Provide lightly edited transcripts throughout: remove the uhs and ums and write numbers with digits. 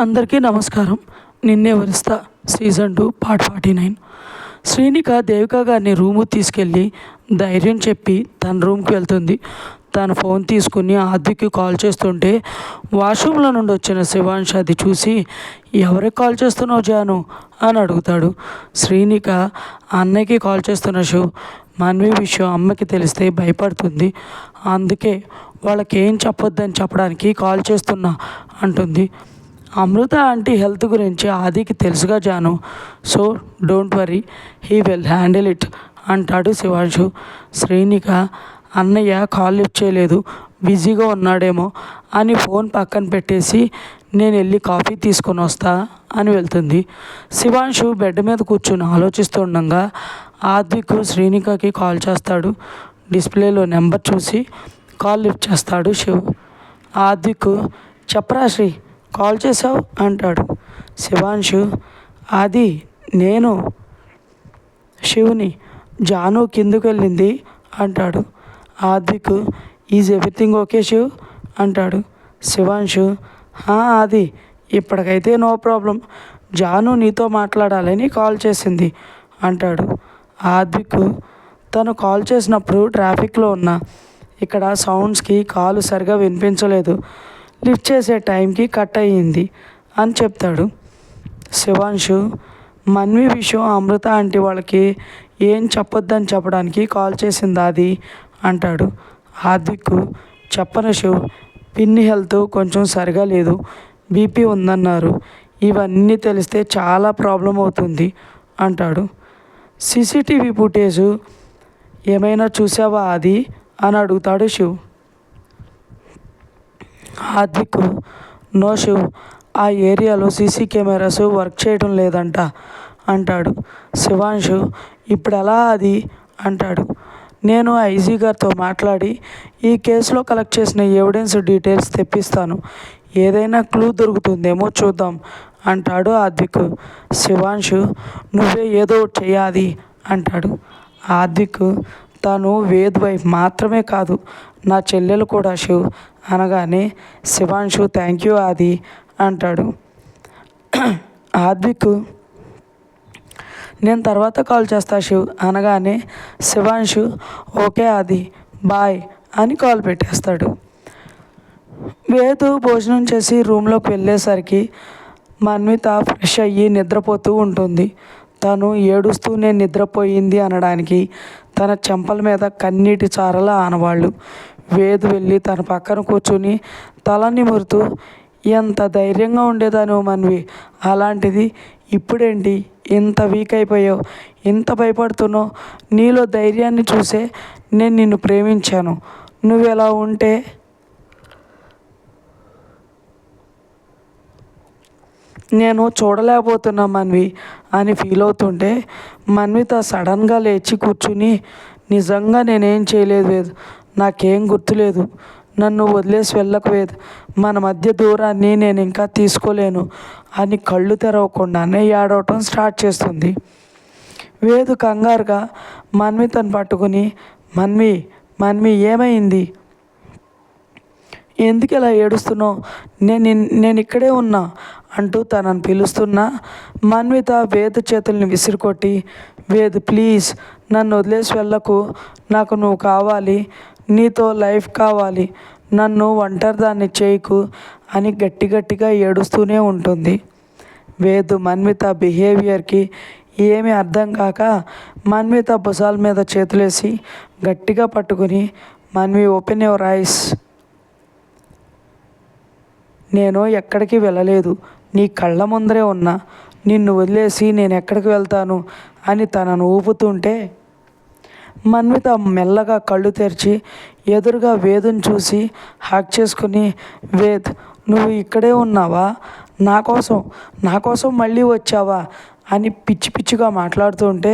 అందరికీ నమస్కారం. నిన్నే వరిస్తా సీజన్ 2 పార్ట్ 49. శ్రీనిక దేవిక గారిని రూము తీసుకెళ్ళి ధైర్యం చెప్పి తన రూమ్కి వెళ్తుంది. తన ఫోన్ తీసుకుని ఆద్వికి కాల్ చేస్తుంటే వాష్రూమ్లో నుండి వచ్చిన శివాంష్ అది చూసి, ఎవరికి కాల్ చేస్తున్నావు జాను అని అడుగుతాడు. శ్రీనిక, అన్నయ్యకి కాల్ చేస్తున్న శివ్, మన్వి విషయం అమ్మకి తెలిస్తే భయపడుతుంది, అందుకే వాళ్ళకేం చెప్పొద్దని చెప్పడానికి కాల్ చేస్తున్నా అంటుంది. అమృత ఆంటీ హెల్త్ గురించి ఆదికి తెలుసుగా జాను, so don't worry, he will handle it అంటాడు శివాంశు. శ్రీనిక, అన్నయ్య కాల్ లిఫ్ట్ చేయలేదు, బిజీగా ఉన్నాడేమో అని ఫోన్ పక్కన పెట్టేసి నేను వెళ్ళి కాఫీ తీసుకొని వస్తా అని వెళ్తుంది. శివాంశు బెడ్ మీద కూర్చుని ఆలోచిస్తుండగా ఆద్విక్ శ్రీనికకి కాల్ చేస్తాడు. డిస్ప్లేలో నెంబర్ చూసి కాల్ లిఫ్ట్ చేస్తాడు శివ్. ఆద్విక్, చెప్పరా శ్రీ, కాల్ చేసావు అంటాడు. శివాంశు, అది నేను శివుని, జాను కిందకు వెళ్ళింది అంటాడు. Advik, is everything okay Shiv అంటాడు. శివాంశు, అది ఇప్పటికైతే నో ప్రాబ్లం, జాను నీతో మాట్లాడాలని కాల్ చేసింది అంటాడు. ఆద్విక్, తను కాల్ చేసినప్పుడు ట్రాఫిక్లో ఉన్నా, ఇక్కడ సౌండ్స్కి కాలు సరిగా వినిపించలేదు, లిఫ్ట్ చేసే టైంకి కట్ అయ్యింది అని చెప్తాడు. శివాంశు, మన్వి విషయం అమృత ఆంటీ వాళ్ళకి ఏం చెప్పొద్దని చెప్పడానికి కాల్ చేసింది అది అంటాడు. ఆద్విక్, చెప్పను శివ్, పిన్ని హెల్త్ కొంచెం సరిగా లేదు, బీపీ ఉందన్నారు, ఇవన్నీ తెలిస్తే చాలా ప్రాబ్లం అవుతుంది అంటాడు. సీసీటీవీ ఫుటేజ్ ఏమైనా చూసావా అది అని అడుగుతాడు శివ్. ఆద్విక్, నో శివ్, ఆ ఏరియాలో సీసీ కెమెరాస్ వర్క్ చేయడం లేదంట అంటాడు. శివాంశు, ఇప్పుడు ఎలా అది అంటాడు. నేను ఐజీ గారితో మాట్లాడి ఈ కేసులో కలెక్ట్ చేసిన ఎవిడెన్స్ డీటెయిల్స్ తెప్పిస్తాను, ఏదైనా క్లూ దొరుకుతుందేమో చూద్దాం అంటాడు ఆద్విక్. శివాంశు, నువ్వే ఏదో చేయాలి అంటాడు. ఆద్విక్, తను వేద్ వైఫ్ మాత్రమే కాదు, నా చెల్లెలు కూడా శివ్ అనగానే శివాంశు, థ్యాంక్ యూ ఆది అంటాడు. ఆద్విక్, నేను తర్వాత కాల్ చేస్తా శివ్ అనగానే శివాంశు, ఓకే ఆది, బాయ్ అని కాల్ పెట్టేస్తాడు. వేదు భోజనం చేసి రూమ్లోకి వెళ్ళేసరికి మన్విత ఫ్రెష్ అయ్యి నిద్రపోతూ ఉంటుంది. తను ఏడుస్తూనే నిద్రపోయింది అనడానికి తన చెంపల మీద కన్నీటి చారల ఆనవాళ్ళు. వేదు వెళ్ళి తన పక్కన కూర్చుని తల నిమురుతూ, ఎంత ధైర్యంగా ఉండేదాను మన్వి, అలాంటిది ఇప్పుడేంటి ఇంత వీక్ అయిపోయావు, ఇంత భయపడుతున్నావు, నీలో ధైర్యాన్ని చూసే నేను నిన్ను ప్రేమించాను, నువ్వెలా ఉంటే నేను చూడలేకపోతున్నా మన్వి అని ఫీల్ అవుతుంటే మన్విత సడన్గా లేచి కూర్చుని, నిజంగా నేనేం చేయలేదు వేద్, నాకేం గుర్తులేదు, నన్ను వదిలేసి వెళ్ళకు వేద్, మన మధ్య దూరాన్ని నేను ఇంకా తీసుకోలేను అని కళ్ళు తెరవకుండానే ఏడవటం స్టార్ట్ చేస్తుంది. వేదు కంగారుగా మన్వితను పట్టుకుని, మన్వి మన్వి ఏమైంది, ఎందుకు ఇలా ఏడుస్తున్నావు, నేను ఇక్కడే ఉన్నా అంటూ తనను పిలుస్తున్నా మన్విత వేద్ చేతుల్ని విసిరికొట్టి, వేద్ ప్లీజ్ నన్ను వదిలేసి వెళ్ళకు, నాకు నువ్వు కావాలి, నీతో లైఫ్ కావాలి, నన్ను ఒంటరిదాన్ని చేయకు అని గట్టి గట్టిగా ఏడుస్తూనే ఉంటుంది. వేద్ మన్విత బిహేవియర్కి ఏమీ అర్థం కాక మన్విత భుజాల మీద చేతులేసి గట్టిగా పట్టుకుని, మన్వి ఓపెన్ యువర్ ఐస్, నేను ఎక్కడికి వెళ్ళలేదు, నీ కళ్ళ ముందరే ఉన్నా, నిన్ను వదిలేసి నేను ఎక్కడికి వెళ్తాను అని తనను ఊపుతుంటే మన్విత మెల్లగా కళ్ళు తెరిచి ఎదురుగా వేదుని చూసి హక్ చేసుకుని, వేద్ నువ్వు ఇక్కడే ఉన్నావా, నా కోసం మళ్ళీ వచ్చావా అని పిచ్చి పిచ్చిగా మాట్లాడుతుంటే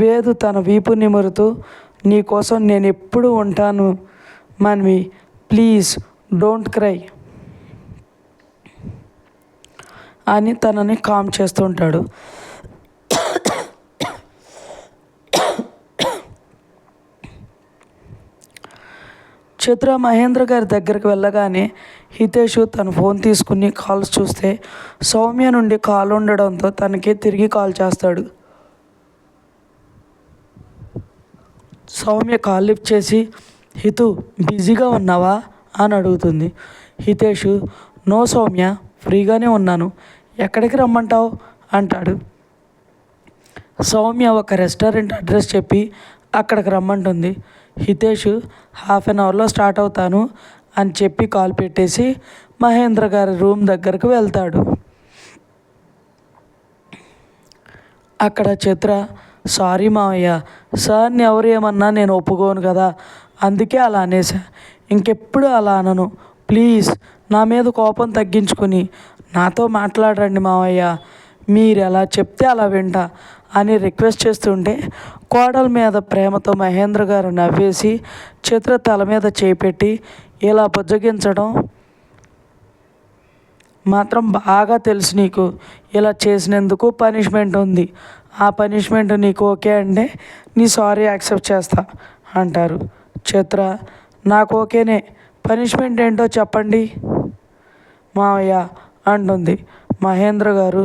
వేదు తన వీపు నిమురుతూ, నీ కోసం నేను ఎప్పుడు ఉంటాను మన్వి, ప్లీజ్ డోంట్ క్రై అని తనని కామ్ చేస్తుంటాడు. చిత్ర మహేంద్ర గారి దగ్గరికి వెళ్ళగానే హితేష్ తన ఫోన్ తీసుకుని కాల్స్ చూస్తే సౌమ్య నుండి కాల్ ఉండడంతో తనకి తిరిగి కాల్ చేస్తాడు. సౌమ్య కాల్ లిఫ్ట్ చేసి హితు బిజీగా ఉన్నావా అని అడుగుతుంది. హితేష్ నో సౌమ్య, ఫ్రీగానే ఉన్నాను, ఎక్కడికి రమ్మంటావు అంటాడు. సౌమ్య ఒక రెస్టారెంట్ అడ్రస్ చెప్పి అక్కడికి రమ్మంటుంది. హితేష్ 1/2 అవర్లో స్టార్ట్ అవుతాను అని చెప్పి కాల్ పెట్టేసి మహేంద్ర గారి రూమ్ దగ్గరకు వెళ్తాడు. అక్కడ చిత్ర సారీ మావయ్య, సార్ని ఎవరు ఏమన్నా నేను ఒప్పుకోను కదా, అందుకే అలా అనేసా, ఇంకెప్పుడు అలా అనను, ప్లీజ్ నా మీద కోపం తగ్గించుకుని నాతో మాట్లాడండి మావయ్య, మీరు ఎలా చెప్తే అలా వింటా అని రిక్వెస్ట్ చేస్తుంటే కోడల మీద ప్రేమతో మహేంద్ర గారు నవ్వేసి చిత్ర తల మీద చేపెట్టి ఇలా బుజ్జగించడం మాత్రం బాగా తెలుసు నీకు, ఇలా చేసినందుకు పనిష్మెంట్ ఉంది, ఆ పనిష్మెంట్ నీకు ఓకే అంటే నీ సారీ యాక్సెప్ట్ చేస్తా అంటారు. చిత్ర నాకు ఓకేనే, పనిష్మెంట్ ఏంటో చెప్పండి మావయ్య అంటుంది. మహేంద్ర గారు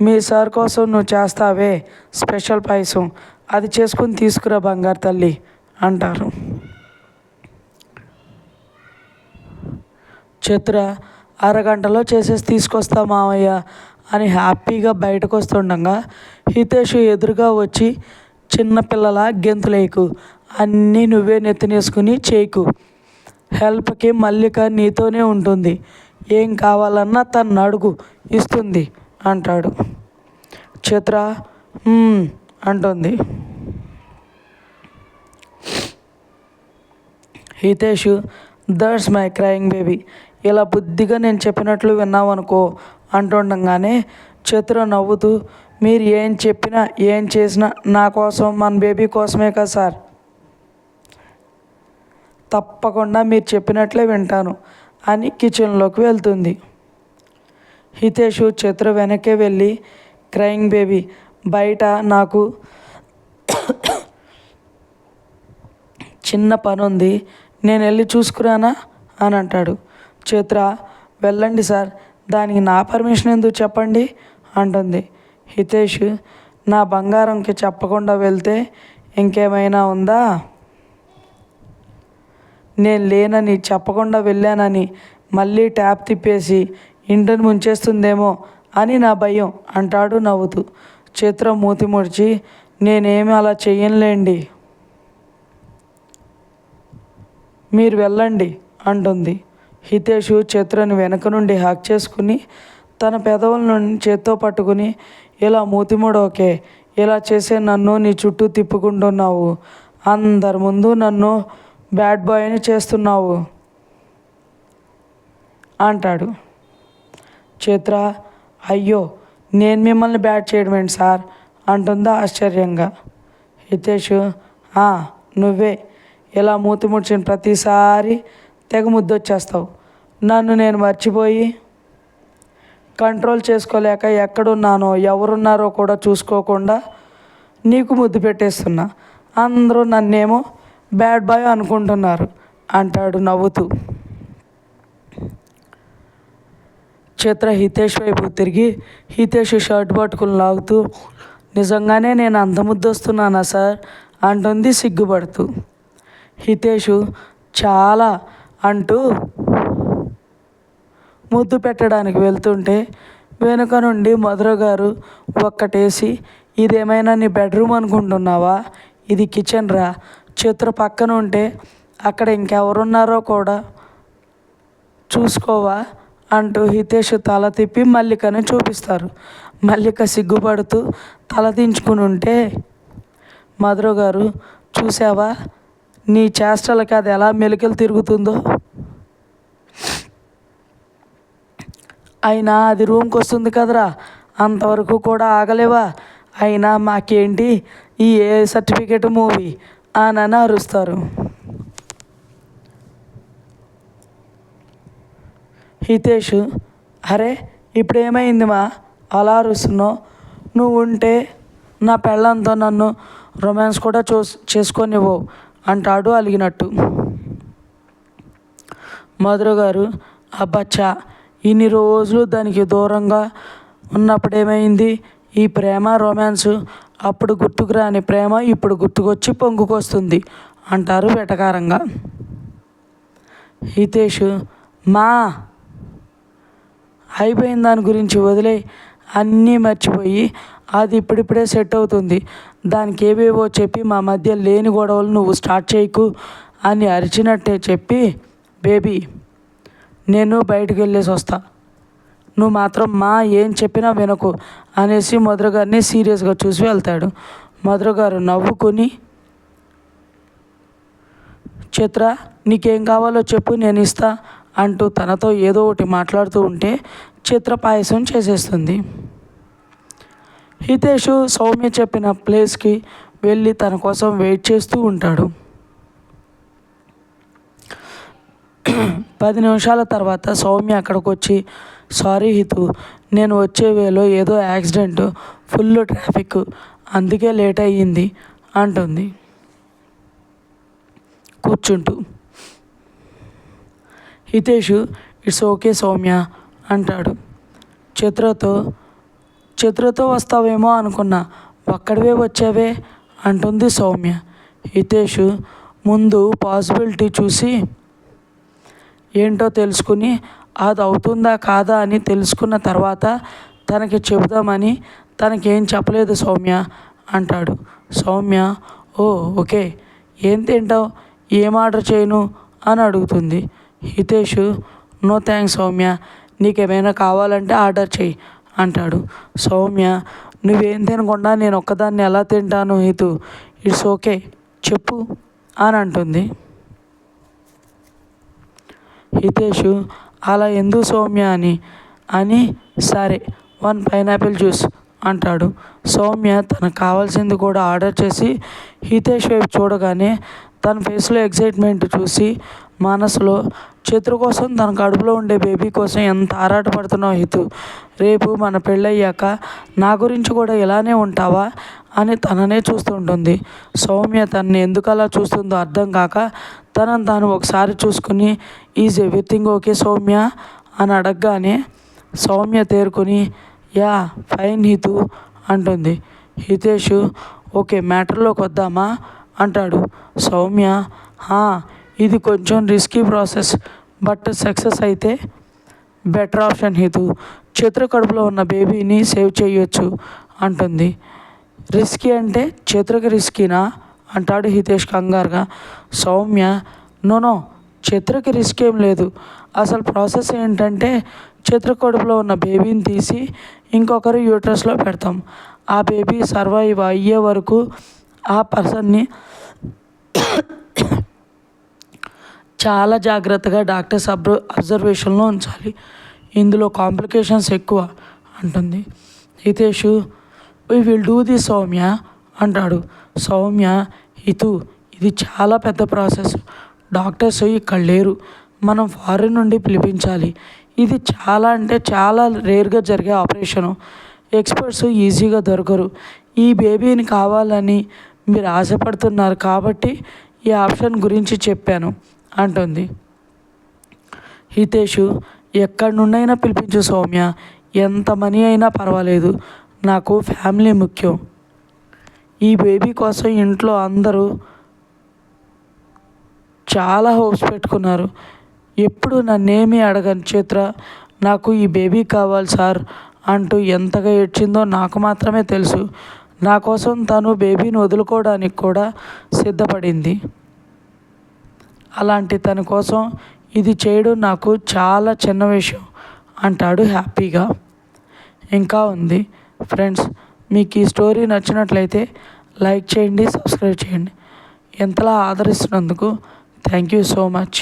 మీ సార్ కోసం నువ్వు చేస్తావే స్పెషల్ పాయసం, అది చేసుకుని తీసుకురా బంగారు తల్లి అంటారు. చిత్ర అరగంటలో చేసేసి తీసుకొస్తా మావయ్య అని హ్యాపీగా బయటకు వస్తుండగా హితేష్ ఎదురుగా వచ్చి చిన్నపిల్లల గెంతులేకు, అన్నీ నువ్వే నెత్తినేసుకుని చేయకు, హెల్ప్కి మల్లిక నీతోనే ఉంటుంది, ఏం కావాలన్నా తను అడుగు ఇస్తుంది అంటాడు. చిత్ర అంటుంది. Hitesh that's my crying baby, ఇలా బుద్ధిగా నేను చెప్పినట్లు విన్నావనుకో అంటుండగానే చిత్ర నవ్వుతూ మీరు ఏం చెప్పినా ఏం చేసినా నా కోసం, మన బేబీ కోసమే కదా సార్, తప్పకుండా మీరు చెప్పినట్లే వింటాను అని కిచెన్లోకి వెళ్తుంది. హితేష్ చిత్ర వెనక్కి వెళ్ళి క్రయింగ్ బేబీ బయట నాకు చిన్న పని ఉంది, నేను వెళ్ళి చూసుకురానా అని అంటాడు. చిత్ర వెళ్ళండి సార్, దానికి నా పర్మిషన్ ఎందుకు చెప్పండి అంటుంది. హితేష్ నా బంగారంకి చెప్పకుండా వెళ్తే ఇంకేమైనా ఉందా, నేను లేనని చెప్పకుండా వెళ్ళానని మళ్ళీ ట్యాప్ తిప్పేసి ఇంటిని ముంచేస్తుందేమో అని నా భయం అంటాడు నవ్వుతూ. చిత్ర మూతి ముడిచి నేనేమి అలా చెయ్యనులేండి, మీరు వెళ్ళండి అంటుంది. హితేష్ చిత్రని వెనక నుండి హాక్ చేసుకుని తన పెదవుల నుండి చేత్తో పట్టుకుని ఇలా మూతిముడోకే, ఇలా చేసే నన్ను నీ చుట్టూ తిప్పుకుంటున్నావు, అందరి ముందు నన్ను బ్యాడ్ బాయ్ని చేస్తున్నావు అంటాడు. చిత్ర అయ్యో నేను మిమ్మల్ని బ్యాడ్ చేయడం ఏంటి సార్ అంటుందా ఆశ్చర్యంగా. హితేష్ నువ్వే ఇలా మూతి ముడిచిన ప్రతిసారి తెగ ముద్దొచ్చేస్తావు, నన్ను నేను మర్చిపోయి కంట్రోల్ చేసుకోలేక ఎక్కడున్నానో ఎవరున్నారో కూడా చూసుకోకుండా నీకు ముద్దు పెట్టేస్తున్నా, అందరూ నన్నేమో బ్యాడ్ బాయ్ అనుకుంటున్నారు అంటాడు నవ్వుతూ. చిత్ర హితేష్ వైపు తిరిగి హితేష్ షర్ట్ పట్టుకుని లాగుతూ నిజంగానే నేను అంత ముద్దొస్తున్నానా సార్ అంటుంది సిగ్గుపడుతూ. హితేష్ చాలా అంటూ ముద్దు పెట్టడానికి వెళ్తుంటే వెనుక నుండి మధుర గారు ఒక్కటేసి ఇదేమైనా నీ బెడ్రూమ్ అనుకుంటున్నావా, ఇది కిచెన్ రా, చిత్ర పక్కన ఉంటే అక్కడ ఇంకెవరున్నారో కూడా చూసుకోవా అంటూ హితేష్ తల తిప్పి మల్లికని చూపిస్తారు. మల్లిక సిగ్గుపడుతూ తల దించుకుని ఉంటే మధుర గారు చూసావా నీ చేష్టలకి అది ఎలా మెలికలు తిరుగుతుందో, అయినా అది రూమ్కి వస్తుంది కదరా, అంతవరకు కూడా ఆగలేవా, అయినా మాకేంటి ఈ ఏ సర్టిఫికేట్ మూవీ అని అరుస్తారు. హితేష్ అరే ఇప్పుడు ఏమైంది మా అలా అరుస్తున్నావు, నువ్వు ఉంటే నా పెళ్ళంతో నన్ను రొమాన్స్ కూడా చేసుకొనివ్వు అంటాడు అలిగినట్టు. మధుర గారు, అబ్బచ్చా ఇన్ని రోజులు దానికి దూరంగా ఉన్నప్పుడేమైంది? ఈ ప్రేమ రొమాన్సు అప్పుడు గుర్తుకు రాని ప్రేమ ఇప్పుడు గుర్తుకొచ్చి పొంగుకొస్తుంది అంటారు వెటకారంగా. హితేష్, మా అయిపోయిన దాని గురించి వదిలే, అన్నీ మర్చిపోయి అది ఇప్పుడిప్పుడే సెట్ అవుతుంది. దానికి ఏవేవో చెప్పి మా మధ్య లేని గొడవలు నువ్వు స్టార్ట్ చేయకు అని అరిచినట్టే చెప్పి, బేబీ నేను బయటకు వెళ్ళేసి వస్తా, నువ్వు మాత్రం మా ఏం చెప్పినా వినకు అనేసి మధుర గారిని సీరియస్గా చూసి వెళ్తాడు. మధుర గారు నవ్వుకొని, చిత్ర నీకేం కావాలో చెప్పు నేను ఇస్తా అంటూ తనతో ఏదో ఒకటి మాట్లాడుతూ ఉంటే చిత్ర పాయసం చేసేస్తుంది. హితేష్ సౌమ్య చెప్పిన ప్లేస్కి వెళ్ళి తన కోసం వెయిట్ చేస్తూ ఉంటాడు. 10 నిమిషాల తర్వాత సౌమ్య అక్కడికి వచ్చి, సారీ హితు, నేను వచ్చే వేలో ఏదో యాక్సిడెంట్, ఫుల్ ట్రాఫిక్, అందుకే లేట్ అయ్యింది అంటుంది కూర్చుంటూ. హితేష్, ఇట్స్ ఓకే సౌమ్య అంటాడు. చిత్రతో వస్తావేమో అనుకున్నా, ఒక్కడివే వచ్చావే అంటుంది సౌమ్య. హితేష్ ముందు పాసిబిలిటీ చూసి ఏంటో తెలుసుకుని అది అవుతుందా కాదా అని తెలుసుకున్న తర్వాత తనకి చెబుదామని తనకేం చెప్పలేదు సౌమ్య అంటాడు. సౌమ్య, ఓ ఓకే, ఏం తింటావు, ఏం ఆర్డర్ చేయను అని అడుగుతుంది. హితేష్, నో థ్యాంక్స్ సౌమ్య, నీకేమైనా కావాలంటే ఆర్డర్ చెయ్యి అంటాడు. సౌమ్య, నువ్వేం తినకుండా నేను ఒక్కదాన్ని ఎలా తింటాను హితు, ఇట్స్ ఓకే చెప్పు అని అంటుంది. హితేష్, అలా ఎందుకు సౌమ్య అని సరే 1 పైనాపిల్ జ్యూస్ అంటాడు. సౌమ్య తనకు కావాల్సింది కూడా ఆర్డర్ చేసి హితేష్ వైపు చూడగానే తన ఫేస్లో ఎగ్జైట్మెంట్ చూసి మనసులో, చిత్ర కోసం తన కడుపులో ఉండే బేబీ కోసం ఎంత ఆరాటపడుతున్నావు హితు, రేపు మన పెళ్ళయ్యాక నా గురించి కూడా ఇలానే ఉంటావా అని తననే చూస్తుంటుంది. సౌమ్య తనని ఎందుకు అలా చూస్తుందో అర్థం కాక తనను తాను ఒకసారి చూసుకుని, ఈజ్ ఎవ్రీథింగ్ ఓకే సౌమ్య అని అడగగానే సౌమ్య తేరుకొని, యా ఫైన్ హితు అంటుంది. హితేష్, ఓకే మ్యాటర్లోకి వద్దామా అంటాడు. సౌమ్య, ఇది కొంచెం రిస్కీ ప్రాసెస్, బట్ సక్సెస్ అయితే బెటర్ ఆప్షన్ హితు, చిత్ర కడుపులో ఉన్న బేబీని సేవ్ చేయొచ్చు అంటుంది. రిస్కీ అంటే చిత్రకి రిస్కీనా అంటాడు హితేష్ కంగారుగా. సౌమ్య, నో చిత్రకి రిస్క్ ఏం లేదు, అసలు ప్రాసెస్ ఏంటంటే చిత్ర కడుపులో ఉన్న బేబీని తీసి ఇంకొకరు యూట్రస్లో పెడతాం. ఆ బేబీ సర్వైవ్ అయ్యే వరకు ఆ పర్సన్ని చాలా జాగ్రత్తగా డాక్టర్స్ అబ్జర్వేషన్లో ఉంచాలి, ఇందులో కాంప్లికేషన్స్ ఎక్కువ అంటుంది. Hitesh, we will do this Soumya అంటాడు. సౌమ్య, హితు ఇది చాలా పెద్ద ప్రాసెస్, డాక్టర్స్ ఇక్కడ లేరు, మనం ఫారిన్ నుండి పిలిపించాలి, ఇది చాలా అంటే చాలా రేర్గా జరిగే ఆపరేషను, ఎక్స్పర్ట్స్ ఈజీగా దొరకరు, ఈ బేబీని కావాలని మీరు ఆశపడుతున్నారు కాబట్టి ఈ ఆప్షన్ గురించి చెప్పాను అంటుంది. హితేష్, ఎక్కడి నుండైనా పిలిపించు సౌమ్య, ఎంత మనీ అయినా పర్వాలేదు, నాకు ఫ్యామిలీ ముఖ్యం, ఈ బేబీ కోసం ఇంట్లో అందరూ చాలా హోప్స్ పెట్టుకున్నారు, ఎప్పుడు నన్నేమీ అడగని చిత్ర నాకు ఈ బేబీ కావాలి సార్ అంటూ ఎంతగా ఏడ్చిందో నాకు మాత్రమే తెలుసు, నా కోసం తను బేబీని వదులుకోవడానికి కూడా సిద్ధపడింది, అలాంటి తన కోసం ఇది చేయడం నాకు చాలా చిన్న విషయం అంటాడు హ్యాపీగా. ఇంకా ఉంది ఫ్రెండ్స్, మీకు ఈ స్టోరీ నచ్చినట్లయితే లైక్ చేయండి, సబ్స్క్రైబ్ చేయండి, ఎంతలా ఆదరిస్తున్నందుకు థ్యాంక్ యూ సో మచ్.